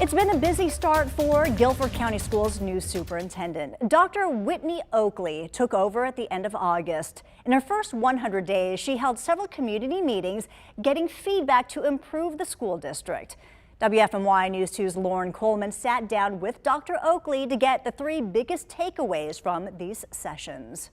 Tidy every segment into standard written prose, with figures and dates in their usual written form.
It's been a busy start for Guilford County Schools' new superintendent. Dr. Whitney Oakley took over at the end of August. In her first 100 days, she held several community meetings, getting feedback to improve the school district. WFMY News 2's Lauren Coleman sat down with Dr. Oakley to get the three biggest takeaways from these sessions.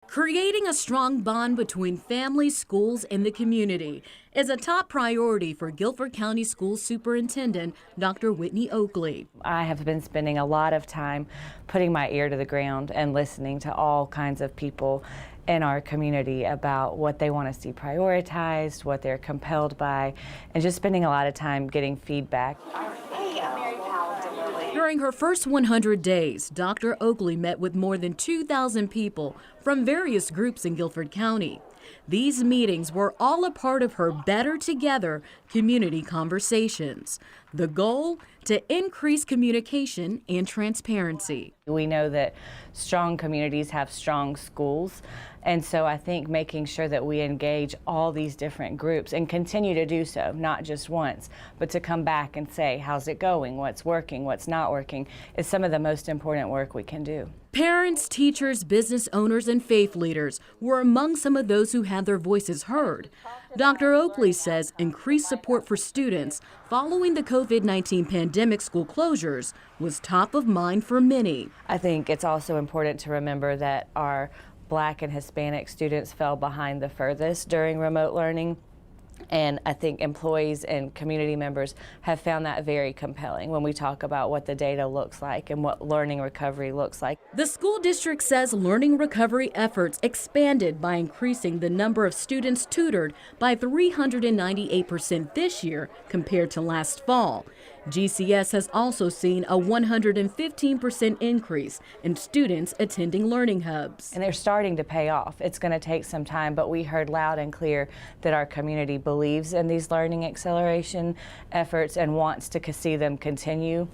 Creating a strong bond between families, schools, and the community is a top priority for Guilford County Schools Superintendent Dr. Whitney Oakley. I have been spending a lot of time putting my ear to the ground and listening to all kinds of people in our community about what they want to see prioritized, what they're compelled by, and just spending a lot of time getting feedback. During her first 100 days, Dr. Oakley met with more than 2,000 people from various groups in Guilford County. These meetings were all a part of her Better Together community conversations. The goal? To increase communication and transparency. We know that strong communities have strong schools, and so I think making sure that we engage all these different groups and continue to do so, not just once, but to come back and say, how's it going, what's working, what's not working, is some of the most important work we can do. Parents, teachers, business owners, and faith leaders were among some of those who had their voices heard. Dr. Oakley says increased support for students following the COVID-19 pandemic school closures was top of mind for many. I think it's also important to remember that our Black and Hispanic students fell behind the furthest during remote learning. And I think employees and community members have found that very compelling when we talk about what the data looks like and what learning recovery looks like. The school district says learning recovery efforts expanded by increasing the number of students tutored by 398% this year compared to last fall. GCS has also seen a 115% increase in students attending learning hubs. And they're starting to pay off. It's going to take some time, but we heard loud and clear that our community believes in these learning acceleration efforts and wants to see them continue.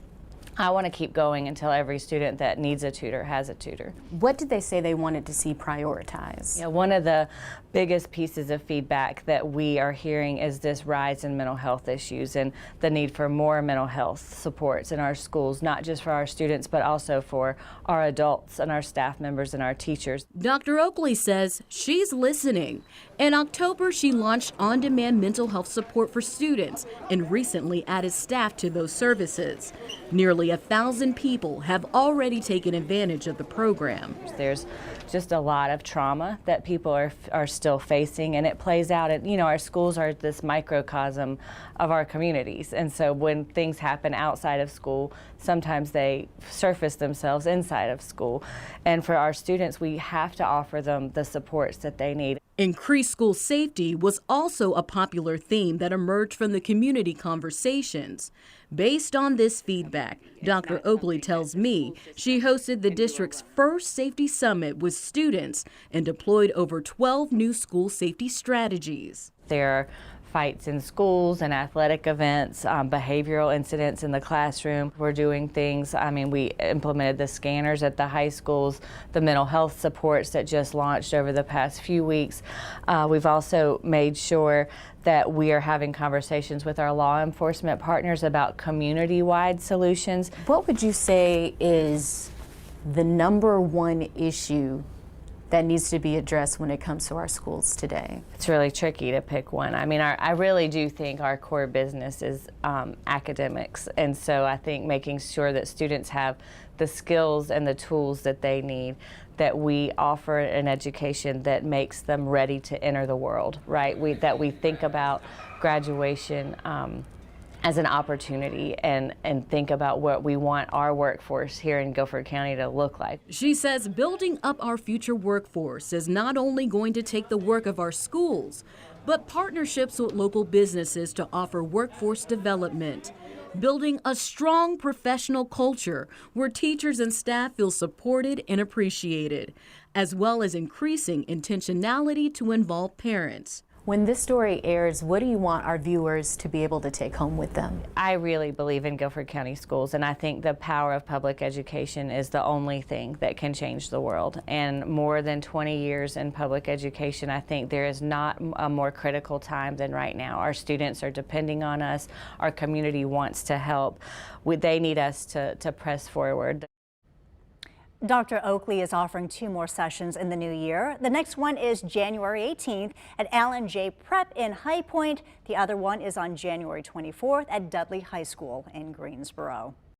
I want to keep going until every student that needs a tutor has a tutor. What did they say they wanted to see prioritized? Yeah, one of the biggest pieces of feedback that we are hearing is this rise in mental health issues and the need for more mental health supports in our schools, not just for our students, but also for our adults and our staff members and our teachers. Dr. Oakley says she's listening. In October, she launched on-demand mental health support for students and recently added staff to those services. Nearly 1,000 people have already taken advantage of the program. There's just a lot of trauma that people are still facing, and it plays out at, our schools are this microcosm of our communities. And so when things happen outside of school, sometimes they surface themselves inside of school. And for our students, we have to offer them the supports that they need. Increased school safety was also a popular theme that emerged from the community conversations. Based on this feedback, Dr. Oakley tells me she hosted the district's first safety summit with students and deployed over 12 new school safety strategies. There are fights in schools and athletic events, behavioral incidents in the classroom. We're doing things, we implemented the scanners at the high schools, the mental health supports that just launched over the past few weeks. We've also made sure that we are having conversations with our law enforcement partners about community-wide solutions. What would you say is the #1 issue that needs to be addressed when it comes to our schools today? It's really tricky to pick one. I really do think our core business is academics, and so I think making sure that students have the skills and the tools that they need, that we offer an education that makes them ready to enter the world, right? That we think about graduation as an opportunity and think about what we want our workforce here in Guilford County to look like. She says building up our future workforce is not only going to take the work of our schools, but partnerships with local businesses to offer workforce development. Building a strong professional culture where teachers and staff feel supported and appreciated, as well as increasing intentionality to involve parents. When this story airs, what do you want our viewers to be able to take home with them? I really believe in Guilford County Schools, and I think the power of public education is the only thing that can change the world. And more than 20 years in public education, I think there is not a more critical time than right now. Our students are depending on us. Our community wants to help. They need us to press forward. Dr. Oakley is offering 2 more sessions in the new year. The next one is January 18th at Allen J. Prep in High Point. The other one is on January 24th at Dudley High School in Greensboro.